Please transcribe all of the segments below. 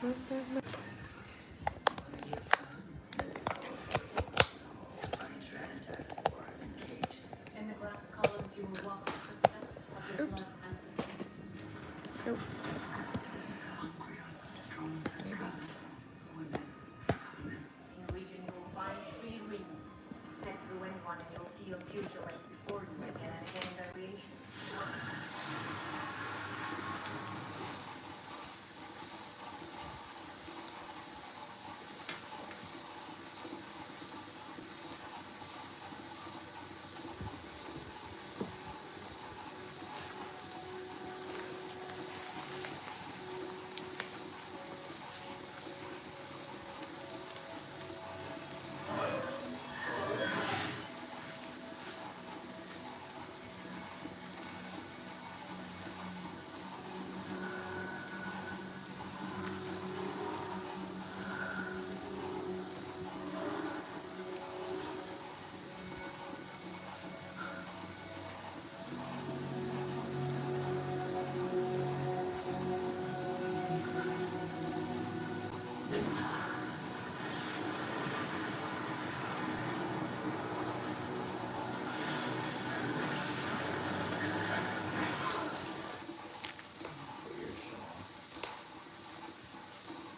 In the glass columns, you will walk the footsteps of your blood ancestors. Nope. In the region, you will find 3 rings. Step through anyone and you'll see your future right before you again and again in variation.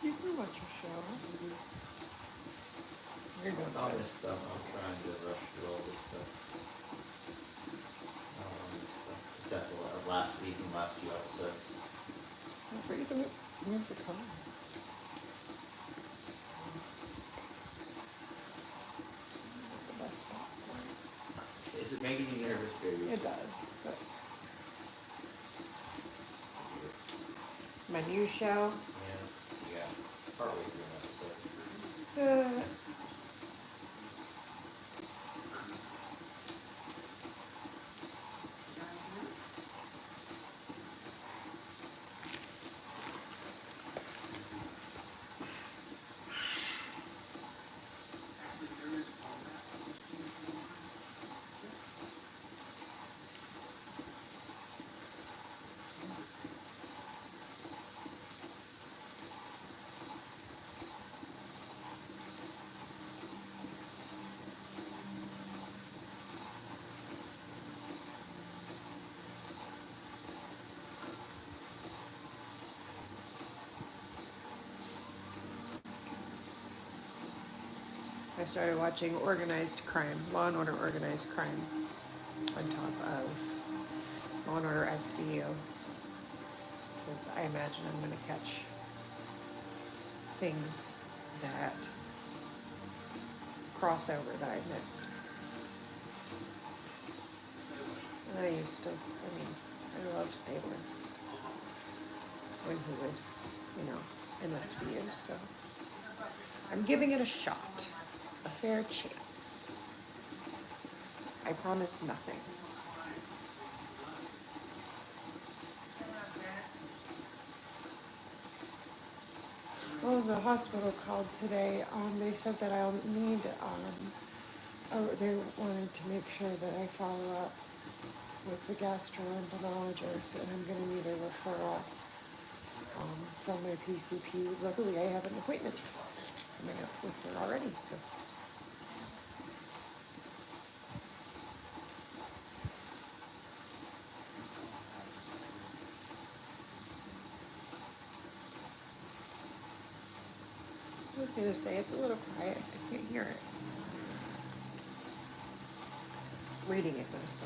You can watch your show. You're doing All good. this stuff, I'm trying to rush through all this stuff. Except for last season, last few episodes. Don't forget to move the car. The best spot for Is it making you nervous, baby? it. It does, but my new show. Yeah. Partway through an episode. I started watching Organized Crime, Law and Order Organized Crime, on top of Law and Order SVU. Because I imagine I'm going to catch things that cross over that I missed. And I love Stabler when he was, in SVU, so I'm giving it a shot. A fair chance. I promise nothing. Well, the hospital called today. They said that I'll need, they wanted to make sure that I follow up with the gastroenterologist, and I'm going to need a referral from my PCP. Luckily, I have an appointment coming up with her already, so. I was going to say, it's a little quiet. I can't hear it. Reading it though, so.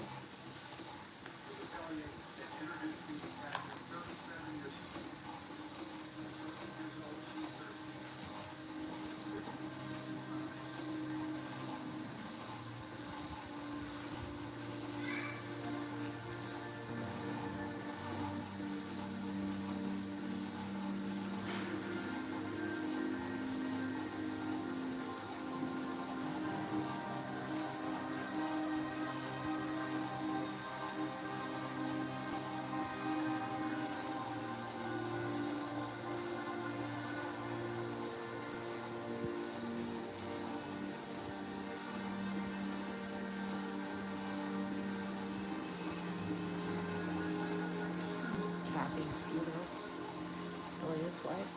Kathy's funeral. Elliot's wife.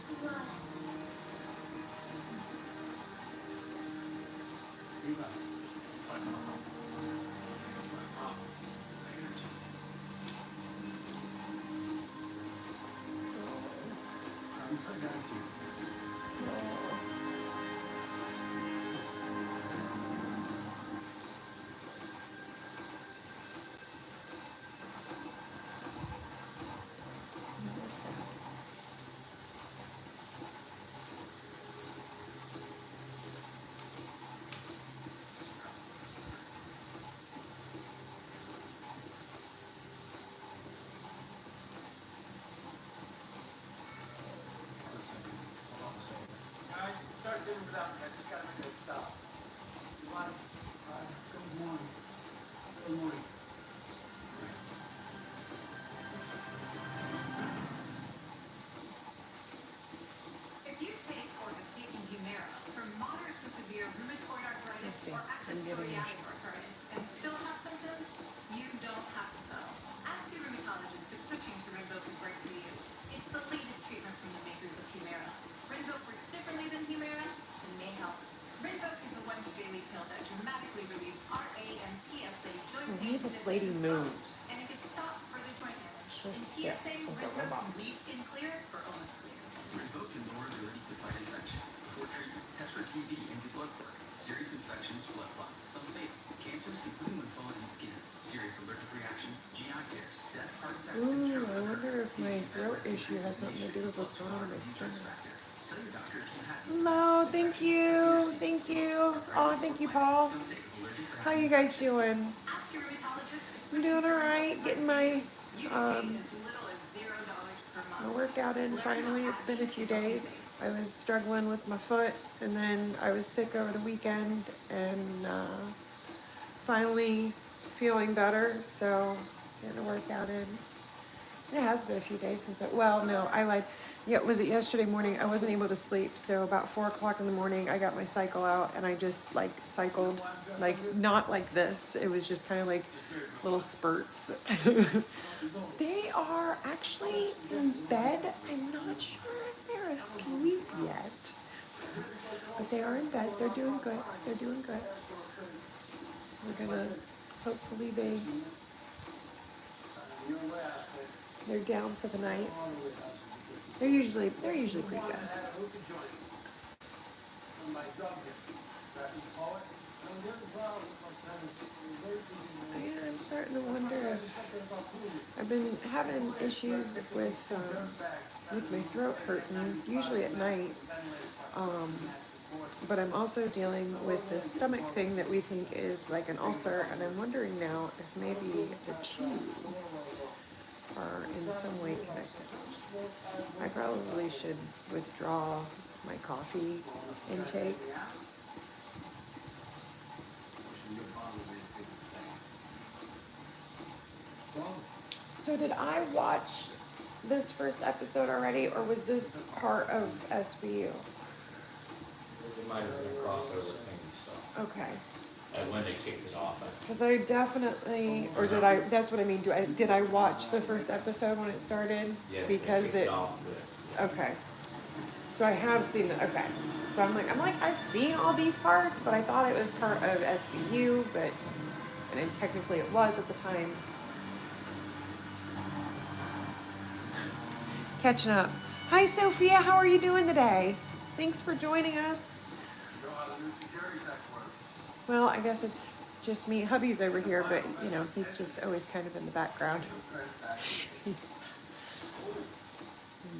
What is that? If you take or have taken Humira for moderate to severe rheumatoid Let's arthritis see. or I'm active getting psoriatic insurance. arthritis and still have symptoms, you don't have to settle. Ask your rheumatologist if switching to Rinvoq is right for you. It's the latest treatment from the makers of Humira. Rinvoq works differently than Humira and may help. Rinvoq is a once daily pill that dramatically relieves RA and PSA joint The way pain, this stiffness, lady and swelling. moves. And it can stop further joint damage. So In stiff, PSA, like a Rinvoq robot. can leave skin clear or almost clear. Rinvoq can lower ability to fight infections. Before treatment, test for TB and do blood work. Serious infections, blood clots, some fatal. Cancers, including lymphoma and skin. Serious allergic reactions, GI tears, death, heart attack, and Ooh, stroke. I wonder if my throat issue has something to do with what's going on in my stomach. Tell your doctor it can happen. Hello, thank you, thank you. Oh, thank you, Paul. How you guys doing? Ask your rheumatologist if I'm doing all right, getting my you can pay as little as $0 per my month. workout in finally. It's been a few days. I was struggling with my foot, and then I was sick over the weekend, and finally feeling better. So getting a workout in. It has been a few days since well, no, I lied. Yeah, was it yesterday morning? I wasn't able to sleep, so about 4 o'clock in the morning, I got my cycle out, and I just like cycled, like not like this. It was just kind of like little spurts. They are actually in bed. I'm not sure if they're asleep yet, but they are in bed. They're doing good. They're doing good. We're gonna hopefully they're down for the night. They're usually pretty good. I'm starting to wonder if I've been having issues with my throat hurting, usually at night. But I'm also dealing with this stomach thing that we think is like an ulcer, and I'm wondering now if maybe the two are in some way connected. I probably should withdraw my coffee intake. So did I watch this first episode already, or was this part of SVU? It might have been a crossover thing, so. Okay. And when they kicked it off, Because I definitely, or did I, that's what I mean, did I watch the first episode when it started? yes, Because they kicked it, off with. okay. So I have seen it, okay. So I'm like, I've seen all these parts, but I thought it was part of SVU, but, and then technically it was at the time. Catching up. Hi, Sophia, how are you doing today? Thanks for joining us. You know how the new security tech works. Well, I guess it's just me. Hubby's over here, but, you know, he's just always kind of in the background. He's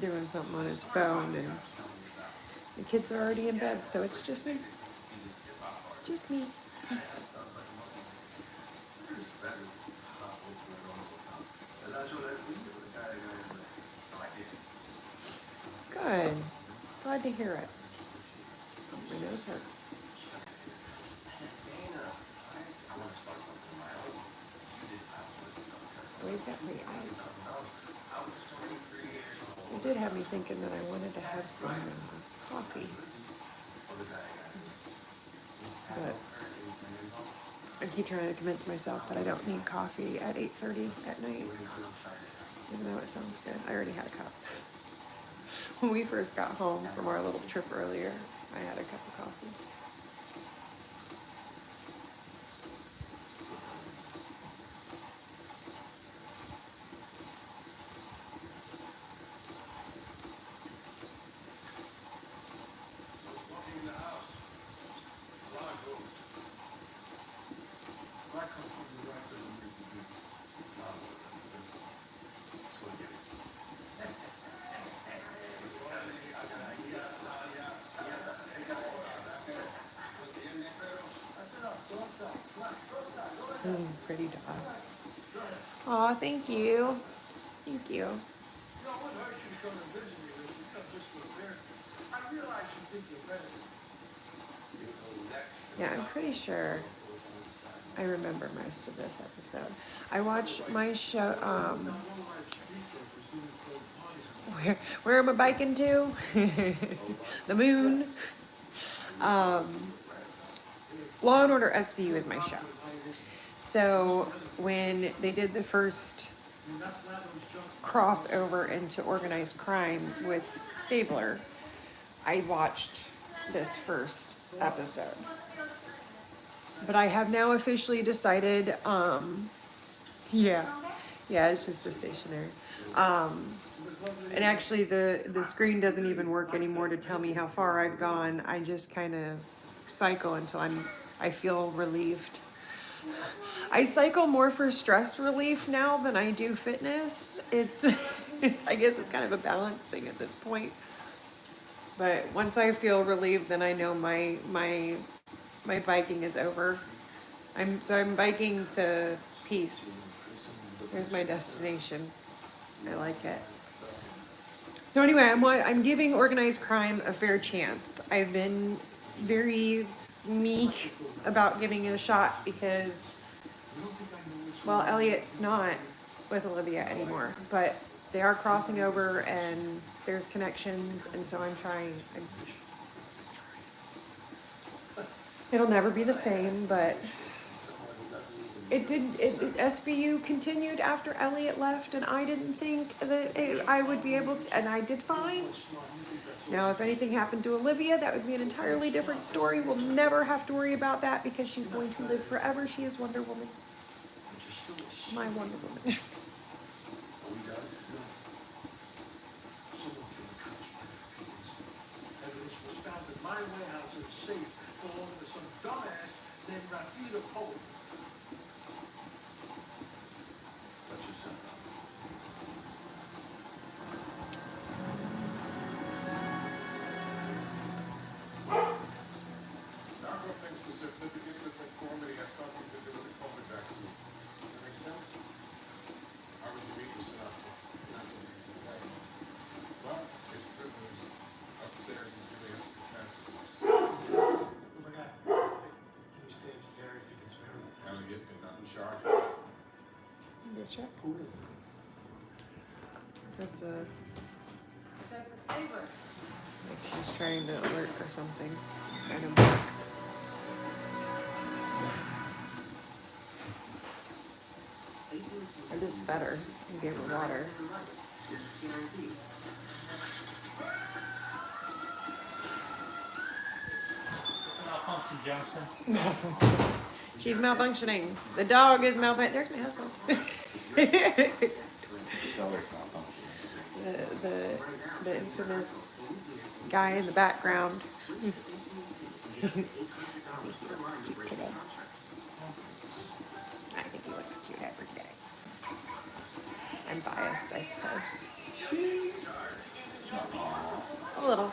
doing something on his phone, and the kids are already in bed, so it's just me. Just me. Good. Glad to hear it. My nose hurts. Oh, he's got pretty eyes. It did have me thinking that I wanted to have some coffee. But I keep trying to convince myself that I don't need coffee at 8:30 at night. Even though it sounds good. I already had a cup. When we first got home from our little trip earlier, I had a cup of coffee. Pretty dogs. Aw, thank you. Thank you. Yeah, I'm pretty sure I remember most of this episode. I watched my show, where am I biking to? The moon. Law and Order SVU is my show. So when they did the first crossover into organized crime with Stabler, I watched this first episode. But I have now officially decided, yeah, it's just a stationary. And actually the screen doesn't even work anymore to tell me how far I've gone. I just kind of cycle until I feel relieved. I cycle more for stress relief now than I do fitness. I guess it's kind of a balance thing at this point. But once I feel relieved, then I know my biking is over. I'm biking to peace. There's my destination. I like it. So anyway, I'm giving organized crime a fair chance. I've been very meek about giving it a shot because, well, Elliot's not with Olivia anymore, but they are crossing over and there's connections, and so I'm trying. It'll never be the same, but SVU continued after Elliot left, and I didn't think that I would be able to, and I did fine. Now, if anything happened to Olivia, that would be an entirely different story. We'll never have to worry about that because she's going to live forever. She is Wonder Woman. She's my Wonder Woman. Check. That's like she's trying to alert for something. Kind of work. I just fed her and gave her water. Malfunction, Johnson. Malfunction. She's malfunctioning. The dog is malfunctioning. There's my husband. the infamous guy in the background. He looks cute today. I think he looks cute every day. I'm biased, I suppose. A little.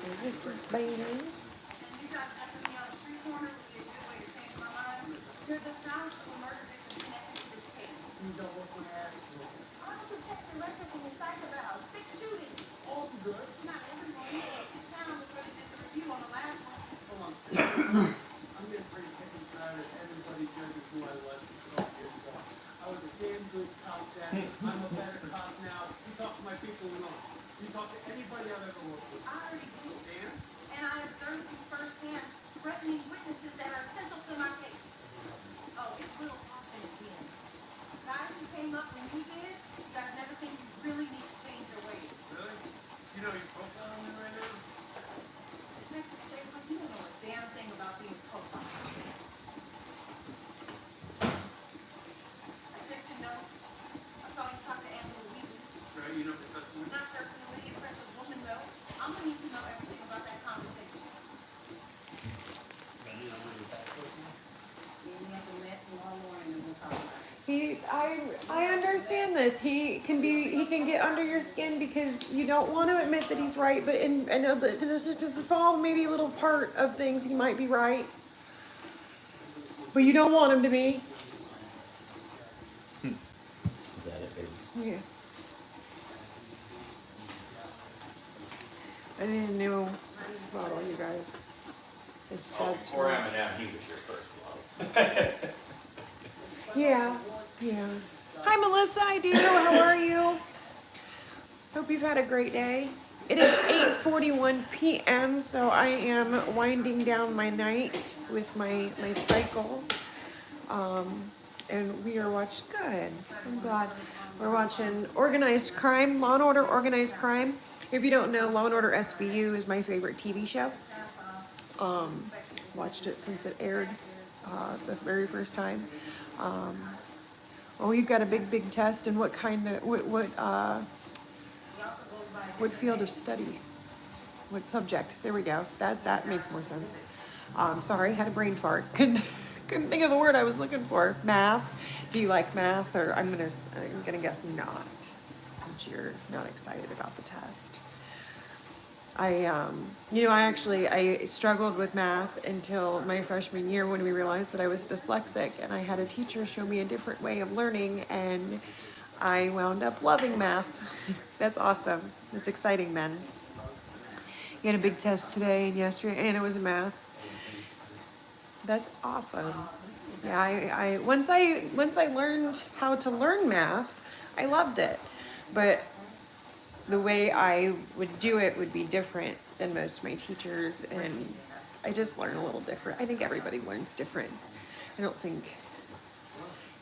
Resistance bands. know everything about that conversation. You have to met tomorrow morning and we'll talk about it. I understand this. He can get under your skin because you don't want to admit that he's right, but I know that there's just a small, maybe little part of things he might be right. But you don't want him to be. Is that it, baby? Yeah. I didn't know about all you guys. It's sad Before stuff. Eminem, he was your first love. Yeah, yeah. Hi, Melissa. I do. How are you? Hope you've had a great day. It is 8:41 p.m., so I am winding down my night with my cycle. And we are watching. Good. I'm glad. We're watching Organized Crime, Law and Order Organized Crime. If you don't know, Law and Order SVU is my favorite TV show. Watched it since it aired the very first time. Oh, you've got a big test, and what field of study? What subject? There we go. That makes more sense. Sorry, had a brain fart. Couldn't think of the word I was looking for. Math. Do you like math? Or I'm gonna guess not, since you're not excited about the test. I struggled with math until my freshman year when we realized that I was dyslexic, and I had a teacher show me a different way of learning, and I wound up loving math. That's awesome. That's exciting, then. You had a big test today and yesterday, and it was math. That's awesome. Yeah, I once I learned how to learn math, I loved it, but the way I would do it would be different than most of my teachers, and I just learn a little different. I think everybody learns different. I don't think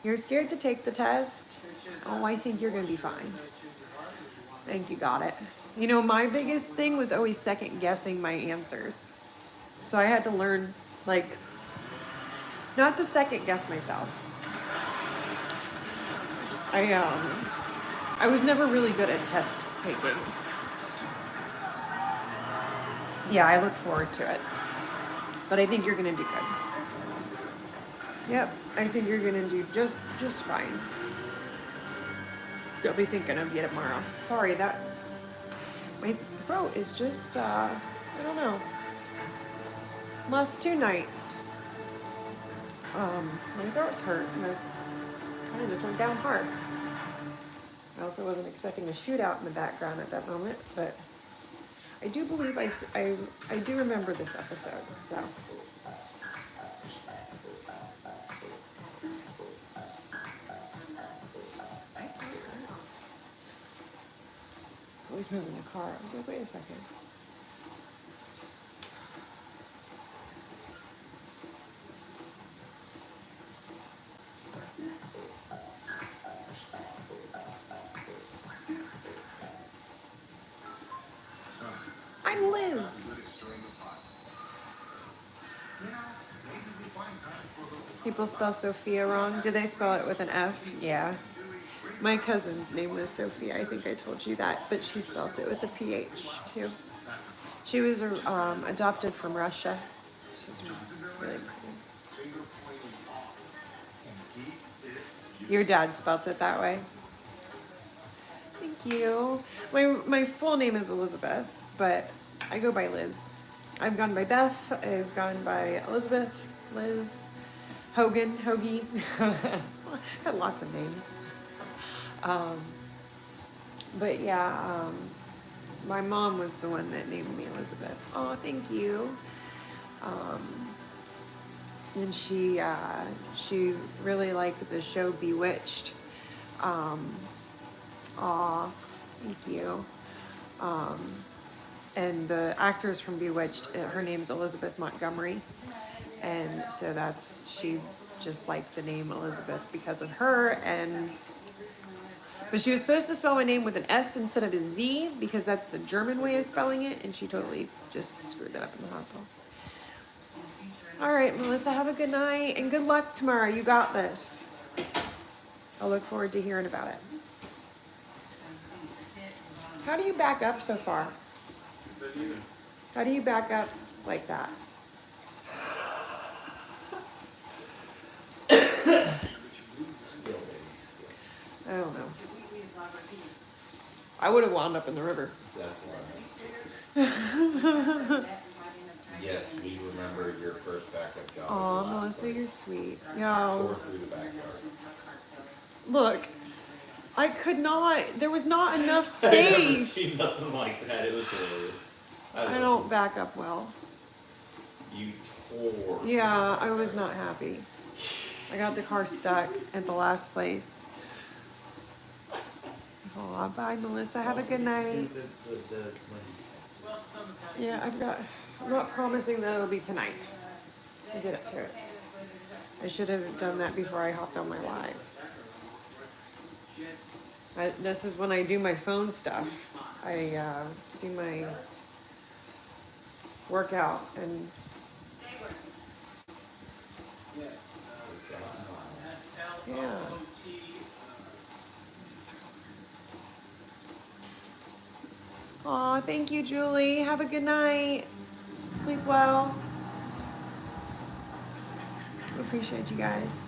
you're scared to take the test. Oh, I think you're gonna be fine. I think you got it. You know, my biggest thing was always second guessing my answers. So I had to learn, not to second guess myself. I was never really good at test taking. Yeah, I look forward to it. But I think you're gonna do good. Yep, I think you're gonna do just fine. You'll be thinking of you tomorrow. Sorry, my throat is just, I don't know. Last 2 nights, my throat's hurt, and that's kind of just went down hard. I also wasn't expecting a shootout in the background at that moment, but I do believe I do remember this episode, so. Always moving the car. I was like, wait a second. I'm Liz. People spell Sophia wrong. Do they spell it with an F? Yeah. My cousin's name was Sophia. I think I told you that, but she spelled it with a PH too. She was adopted from Russia. She's really cool. Your dad spells it that way. Thank you. My full name is Elizabeth, but I go by Liz. I've gone by Beth. I've gone by Elizabeth, Liz, Hogan, Hoagie. Had lots of names. But yeah, my mom was the one that named me Elizabeth. Oh, thank you. And she really liked the show Bewitched. Aw, thank you. And the actress from Bewitched, her name's Elizabeth Montgomery. And so she just liked the name Elizabeth because of her. But she was supposed to spell my name with an S instead of a Z because that's the German way of spelling it. And she totally just screwed that up in the hospital. All right, Melissa, have a good night and good luck tomorrow. You got this. I'll look forward to hearing about it. How do you back up so far? How do you back up like that? Skill, baby, skill. I don't know. I would have wound up in the river. That's why. Yes, we remember your first backup job. Aw, was the last Melissa, you're place. sweet. Tore Yo, through the backyard. look, I could not, there was not enough I never space. seen nothing like that. It was hilarious. I don't back up well. You tore. Yeah, I was not happy. I got the car stuck at the last place. Aw, bye, Melissa. Have a good night. Yeah, I'm not promising that it'll be tonight. I get it to it. I should have done that before I hopped on my live. This is when I do my phone stuff. I do my workout and yeah. Aw, thank you, Julie. Have a good night. Sleep well. Appreciate you guys.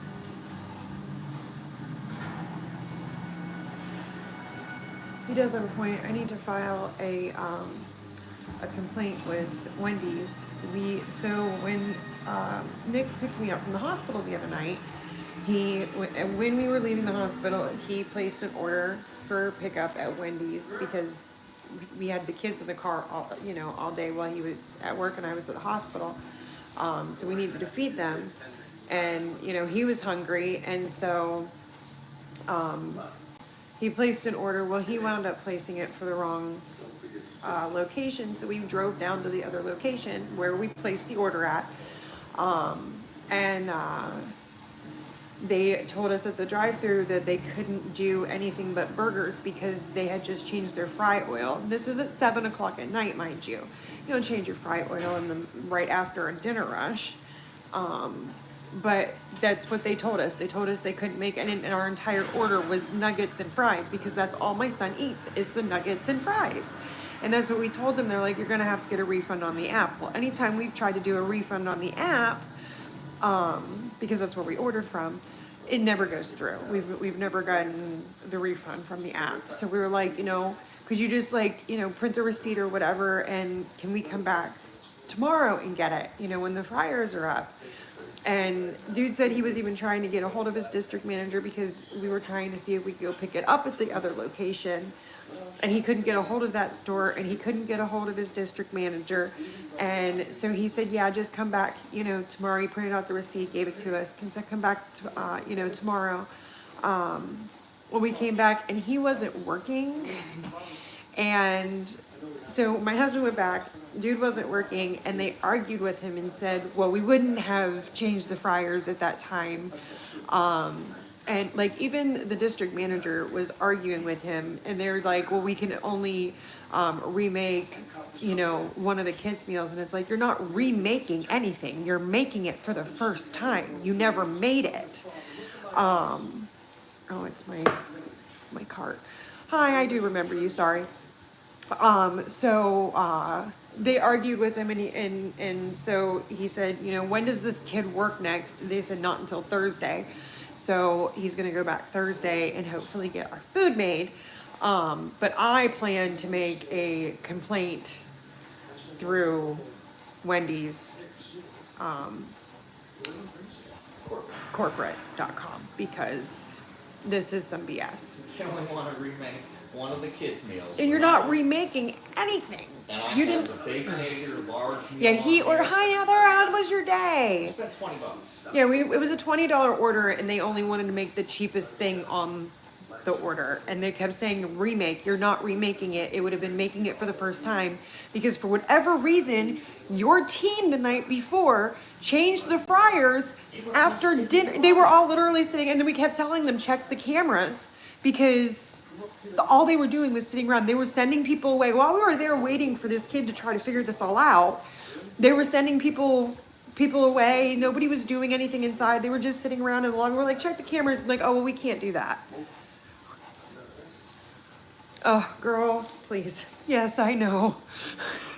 He does have a point. I need to file a complaint with Wendy's. When Nick picked me up from the hospital the other night, when we were leaving the hospital, he placed an order for pickup at Wendy's because we had the kids in the car all day while he was at work and I was at the hospital. So we needed to feed them, and he was hungry, and so he placed an order. Well, he wound up placing it for the wrong location, so we drove down to the other location where we placed the order at, and they told us at the drive-thru that they couldn't do anything but burgers because they had just changed their fry oil. This is at 7 o'clock at night, mind you. You don't change your fry oil right after a dinner rush. But that's what they told us. They told us they couldn't make it, and our entire order was nuggets and fries because that's all my son eats is the nuggets and fries. And that's what we told them. They're like, you're going to have to get a refund on the app. Well, anytime we've tried to do a refund on the app, because that's where we ordered from, it never goes through. We've never gotten the refund from the app. So we were like, could you just print the receipt or whatever, and can we come back tomorrow and get it, when the fryers are up? And dude said he was even trying to get a hold of his district manager because we were trying to see if we could go pick it up at the other location. And he couldn't get a hold of that store, and he couldn't get a hold of his district manager. And so he said, yeah, just come back, tomorrow. He printed out the receipt, gave it to us. Can I come back, tomorrow? Well, we came back, and he wasn't working. And so my husband went back. Dude wasn't working, and they argued with him and said, well, we wouldn't have changed the fryers at that time. And even the district manager was arguing with him, and they're like, well, we can only remake, one of the kids' meals. And it's like, you're not remaking anything. You're making it for the first time. You never made it. Oh, it's my cart. Hi, I do remember you. Sorry. They argued with him, and so he said, when does this kid work next? They said not until Thursday. So he's going to go back Thursday and hopefully get our food made. But I plan to make a complaint through Wendy's corporate.com because this is some BS. You only want to remake one of the kids' meals. And you're not remaking anything. And I You have didn't. the baconator large meal. Yeah, he on ordered. there. Hi, Heather. How was your day? I spent $20. Yeah, it was a $20 order, and they only wanted to make the cheapest thing on the order, and they kept saying remake. You're not remaking it. It would have been making it for the first time because for whatever reason, your team the night before changed the fryers after dinner. They were all literally sitting, and then we kept telling them check the cameras because all they were doing was sitting around. They were sending people away while we were there waiting for this kid to try to figure this all out. They were sending people away. Nobody was doing anything inside. They were just sitting around in the lawn. We're like, check the cameras. I'm like, oh, well, we can't do that. Oh, girl, please. Yes, I know.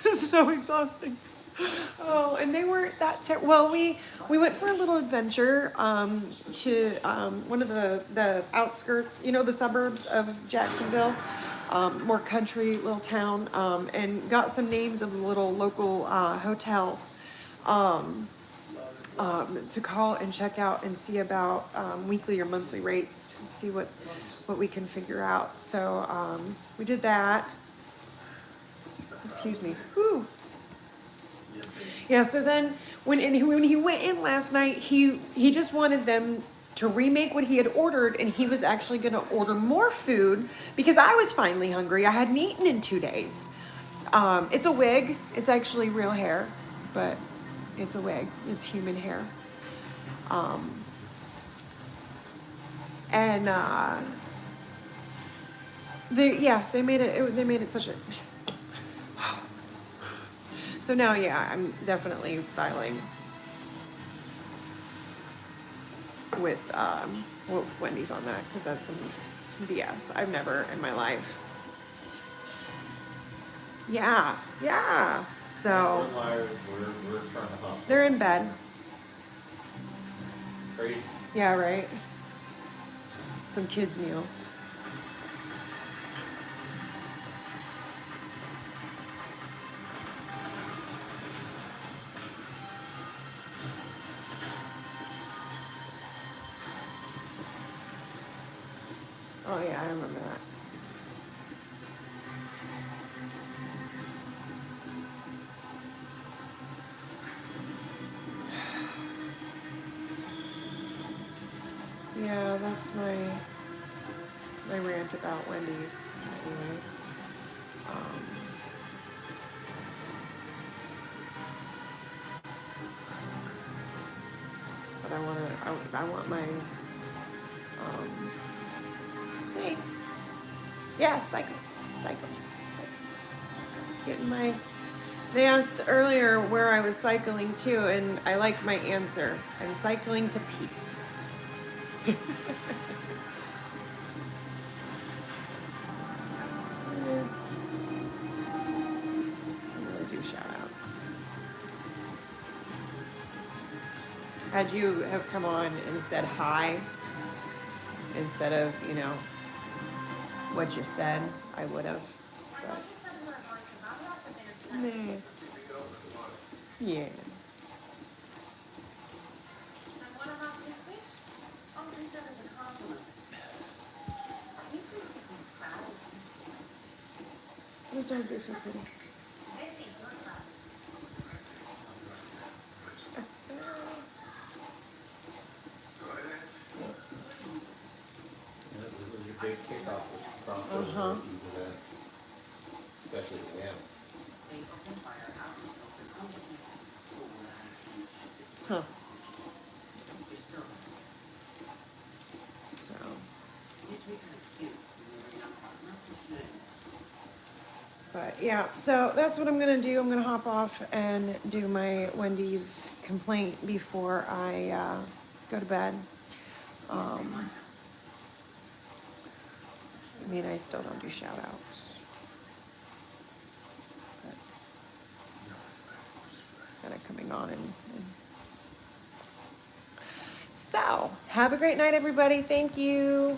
This is so exhausting. Oh, and they weren't that well, we went for a little adventure to one of the outskirts, you know, the suburbs of Jacksonville, more country little town, and got some names of the little local hotels to call and check out and see about weekly or monthly rates, see what we can figure out. So we did that. Excuse me. Whew. Yeah, so then when he went in last night, he just wanted them to remake what he had ordered, and he was actually going to order more food because I was finally hungry. I hadn't eaten in 2 days. It's a wig. It's actually real hair, but it's a wig. It's human hair. And they made it such a. So now, yeah, I'm definitely filing with Wendy's on that because that's some BS. I've never in my life. Yeah. So We're trying to hustle. they're in bed. Crazy. Yeah, right. Some kids' meals. Oh yeah, I remember that. Yeah, that's my rant about Wendy's. Anyway. But I want my thanks. Yeah, cycle. Getting my. They asked earlier where I was cycling to, and I like my answer. I'm cycling to peace. I'm gonna do shout outs. Had you have come on and said hi instead of, what you said, I would have. But nah. Yeah. Those dogs are so pretty. This was your big kickoff across Uh-huh. these events, especially the AM. Huh. So. But yeah, so that's what I'm gonna do. I'm gonna hop off and do my Wendy's complaint before I go to bed. I mean, I still don't do shout outs. Kind of coming on and. So, have a great night, everybody. Thank you.